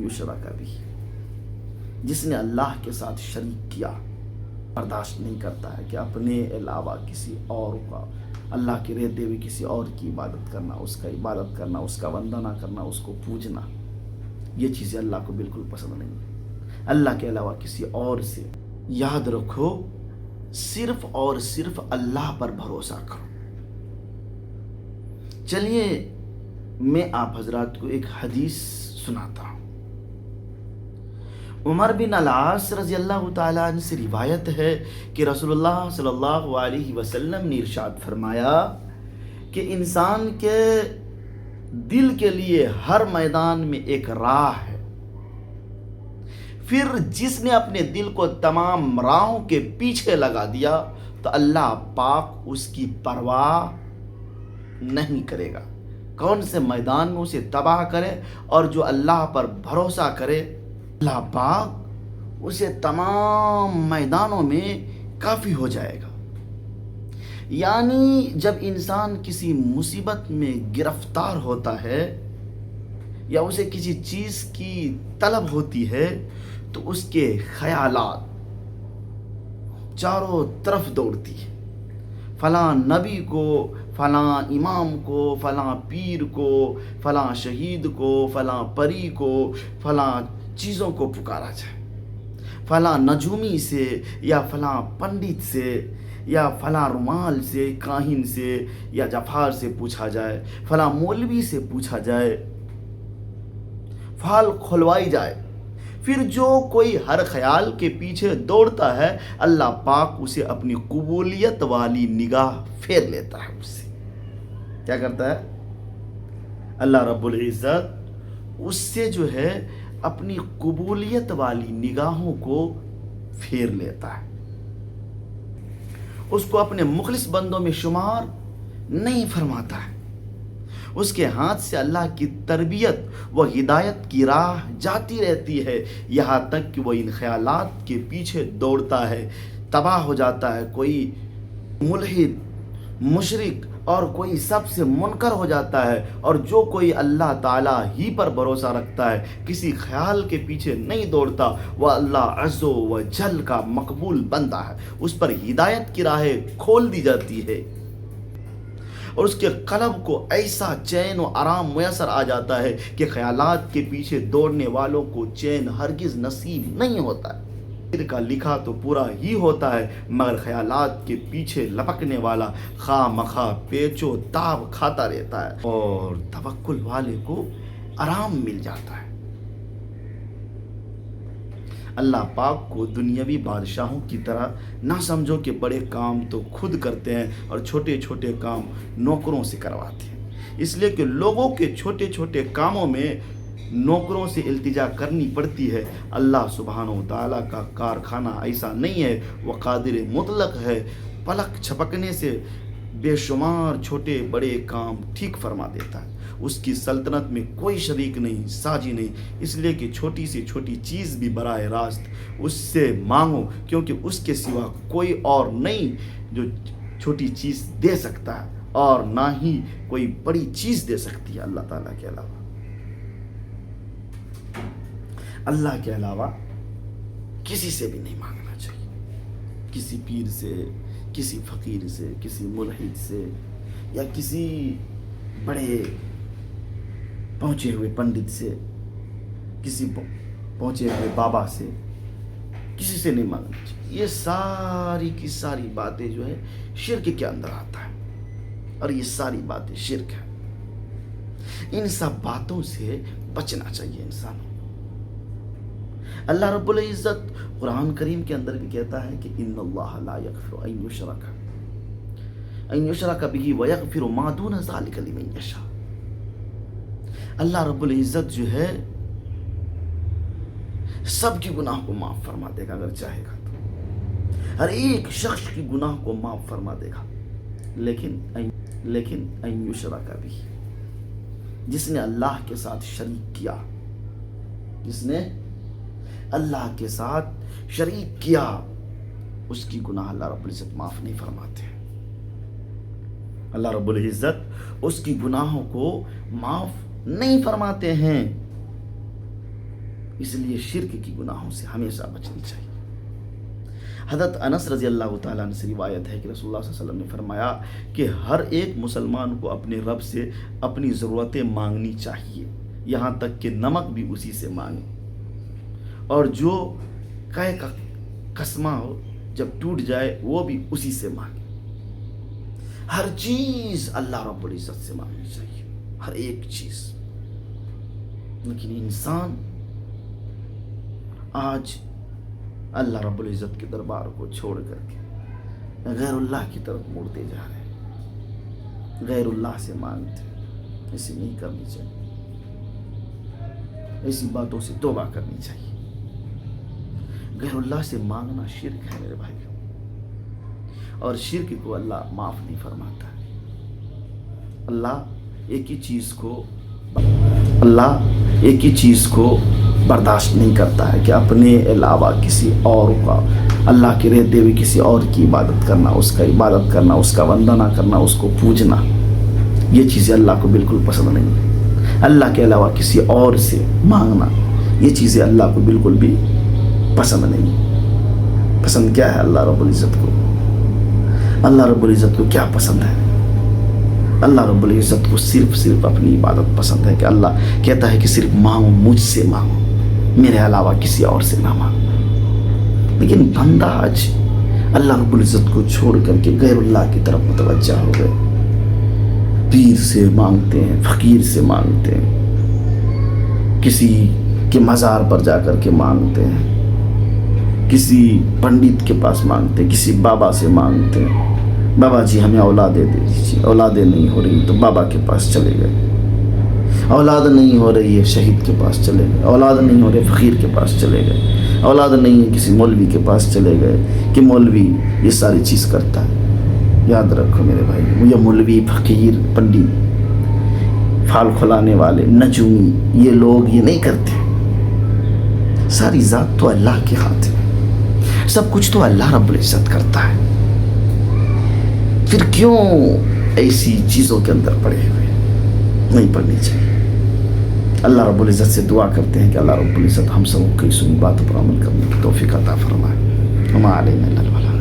یشرک بھی، جس نے اللہ کے ساتھ شریک کیا برداشت نہیں کرتا ہے کہ اپنے علاوہ کسی اور کا، اللہ کے رہتے ہوئے کسی اور کی عبادت کرنا، اس کا عبادت کرنا، اس کا وندنا کرنا، اس کو پوجنا، یہ چیزیں اللہ کو بالکل پسند نہیں ہیں۔ اللہ کے علاوہ کسی اور سے، یاد رکھو، صرف اور صرف اللہ پر بھروسہ کرو۔ چلیے میں آپ حضرات کو ایک حدیث سناتا ہوں۔ عمر بن العاص رضی اللہ تعالیٰ عنہ سے روایت ہے کہ رسول اللہ صلی اللہ علیہ وسلم نے ارشاد فرمایا کہ انسان کے دل کے لیے ہر میدان میں ایک راہ ہے، پھر جس نے اپنے دل کو تمام راہوں کے پیچھے لگا دیا تو اللہ پاک اس کی پرواہ نہیں کرے گا، کون سے میدان میں اسے تباہ کرے، اور جو اللہ پر بھروسہ کرے اللہ پاک اسے تمام میدانوں میں کافی ہو جائے گا۔ یعنی جب انسان کسی مصیبت میں گرفتار ہوتا ہے یا اسے کسی چیز کی طلب ہوتی ہے تو اس کے خیالات چاروں طرف دوڑتی ہے، فلاں نبی کو، فلاں امام کو، فلاں پیر کو، فلاں شہید کو، فلاں پری کو، فلاں چیزوں کو پکارا جائے، فلاں نجومی سے یا فلاں پنڈت سے یا فلاں رومال سے، کاہن سے یا جفار سے پوچھا جائے، فلاں مولوی سے پوچھا جائے، فال کھلوائی جائے۔ پھر جو کوئی ہر خیال کے پیچھے دوڑتا ہے اللہ پاک اسے اپنی قبولیت والی نگاہ پھیر لیتا ہے، اس سے کیا کرتا ہے اللہ رب العزت اس سے جو ہے اپنی قبولیت والی نگاہوں کو پھیر لیتا ہے، اس کو اپنے مخلص بندوں میں شمار نہیں فرماتا ہے۔ اس کے ہاتھ سے اللہ کی تربیت و ہدایت کی راہ جاتی رہتی ہے، یہاں تک کہ وہ ان خیالات کے پیچھے دوڑتا ہے، تباہ ہو جاتا ہے، کوئی ملحد، مشرک اور کوئی سب سے منکر ہو جاتا ہے، اور جو کوئی اللہ تعالیٰ ہی پر بھروسہ رکھتا ہے، کسی خیال کے پیچھے نہیں دوڑتا، وہ اللہ عز و جل کا مقبول بندہ ہے، اس پر ہدایت کی راہیں کھول دی جاتی ہے، اور اس کے قلب کو ایسا چین و آرام میسر آ جاتا ہے کہ خیالات کے پیچھے دوڑنے والوں کو چین ہرگز نصیب نہیں ہوتا ہے۔ دل کا لکھا تو پورا ہی ہوتا ہے، مگر خیالات کے پیچھے لپکنے والا خواہ مخواہ پیچ و تاب کھاتا رہتا ہے، اور توکل والے کو آرام مل جاتا ہے۔ اللہ پاک کو دنیاوی بادشاہوں کی طرح نہ سمجھو کہ بڑے کام تو خود کرتے ہیں اور چھوٹے چھوٹے کام نوکروں سے کرواتے ہیں، اس لیے کہ لوگوں کے چھوٹے چھوٹے کاموں میں نوکروں سے التجا کرنی پڑتی ہے۔ اللہ سبحانہ و تعالیٰ کا کارخانہ ایسا نہیں ہے، وہ قادر مطلق ہے، پلک چھپکنے سے بے شمار چھوٹے بڑے کام ٹھیک فرما دیتا ہے، اس کی سلطنت میں کوئی شریک نہیں، ساجی نہیں، اس لیے کہ چھوٹی سے چھوٹی چیز بھی براہ راست اس سے مانگو، کیونکہ اس کے سوا کوئی اور نہیں جو چھوٹی چیز دے سکتا ہے، اور نہ ہی کوئی بڑی چیز دے سکتی ہے اللہ تعالیٰ کے علاوہ۔ اللہ کے علاوہ کسی سے بھی نہیں مانگنا چاہیے، کسی پیر سے، کسی فقیر سے، کسی ملحد سے، یا کسی بڑے پہنچے ہوئے پنڈت سے، کسی پہنچے ہوئے بابا سے، کسی سے نہیں مانگنا چاہیے۔ یہ ساری کی ساری باتیں جو ہے شرک کے اندر آتا ہے، اور یہ ساری باتیں شرک ہے۔ ان سب باتوں سے بچنا چاہیے انسان کو۔ اللہ رب العزت قرآن کریم کے اندر بھی کہتا ہے کہ ان اللہ لا یغفر ان یشرک بہ ویغفر ما دون ذلک لمن یشاء۔ اللہ رب العزت جو ہے سب کی گناہ کو معاف فرما دے گا اگر چاہے گا تو، ہر ایک شخص کی گناہ کو معاف فرما دے گا، لیکن ان یشرک بہ، جس نے اللہ کے ساتھ شریک کیا، جس نے اللہ کے ساتھ شریک کیا، اس کی گناہ اللہ رب العزت معاف نہیں فرماتے۔ اللہ رب العزت اس کی گناہوں کو معاف نہیں فرماتے ہیں۔ اس لیے شرک کی گناہوں سے ہمیشہ بچنی چاہیے۔ حضرت انس رضی اللہ تعالیٰ عنہ سے روایت ہے کہ رسول اللہ صلی اللہ علیہ وسلم نے فرمایا کہ ہر ایک مسلمان کو اپنے رب سے اپنی ضرورتیں مانگنی چاہیے، یہاں تک کہ نمک بھی اسی سے مانگے، اور جو قے کا قسمہ ہو جب ٹوٹ جائے وہ بھی اسی سے مانگے۔ ہر چیز اللہ رب العزت سے مانگنی چاہیے، ہر ایک چیز۔ لیکن انسان آج اللہ رب العزت کے دربار کو چھوڑ کر کے غیر اللہ کی طرف مڑتے جا رہے ہیں، غیر اللہ سے مانگتے ہیں۔ ایسی نہیں کرنی چاہیے، ایسی باتوں سے توبہ کرنی چاہیے۔ غیر اللہ سے مانگنا شرک ہے میرے بھائیوں، اور شرک کو اللہ معاف نہیں فرماتا ہے۔ اللہ ایک ہی چیز کو برداشت نہیں کرتا ہے کہ اپنے علاوہ کسی اور کا، اللہ کے رہتے ہوئے کسی اور کی عبادت کرنا، اس کا عبادت کرنا، اس کا وندنہ کرنا، اس کو پوجنا، یہ چیزیں اللہ کو بالکل پسند نہیں ہے۔ اللہ کے علاوہ کسی اور سے مانگنا، یہ چیزیں اللہ کو بالکل بھی پسند نہیں۔ پسند کیا ہے اللہ رب العزت کو؟ اللہ رب العزت کو کیا پسند ہے؟ اللہ رب العزت کو صرف اپنی عبادت پسند ہے، کہ اللہ کہتا ہے کہ صرف مانگو، مجھ سے مانگو، میرے علاوہ کسی اور سے نہ مانگو۔ لیکن بندہ آج اللہ رب العزت کو چھوڑ کر کے غیر اللہ کی طرف متوجہ ہو گئے۔ پیر سے مانگتے ہیں، فقیر سے مانگتے ہیں، کسی کے مزار پر جا کر کے مانگتے ہیں، کسی پنڈت کے پاس مانگتے ہیں، کسی بابا سے مانگتے ہیں، بابا جی ہمیں اولاد دے دیجیے، اولادیں نہیں ہو رہی تو بابا کے پاس چلے گئے، اولاد نہیں ہو رہی ہے شہید کے پاس چلے گئے، اولاد نہیں ہو رہے فقیر کے پاس چلے گئے، اولاد نہیں ہے کسی مولوی کے پاس چلے گئے کہ مولوی یہ ساری چیز کرتا ہے۔ یاد رکھو میرے بھائی، یہ مولوی، فقیر، پنڈت، پھال کھلانے والے، نجومی، یہ لوگ یہ نہیں کرتے۔ ساری ذات تو اللہ کے ہاتھ میں، سب کچھ تو اللہ رب العزت کرتا ہے۔ پھر کیوں ایسی چیزوں کے اندر پڑے ہوئے؟ نہیں پڑھنی چاہیے۔ اللہ رب العزت سے دعا کرتے ہیں کہ اللہ رب العزت ہم سب کی سنی باتوں پر عمل کرنے کی توفیق عطا فرمائے۔ وما علینا الا البلاغ۔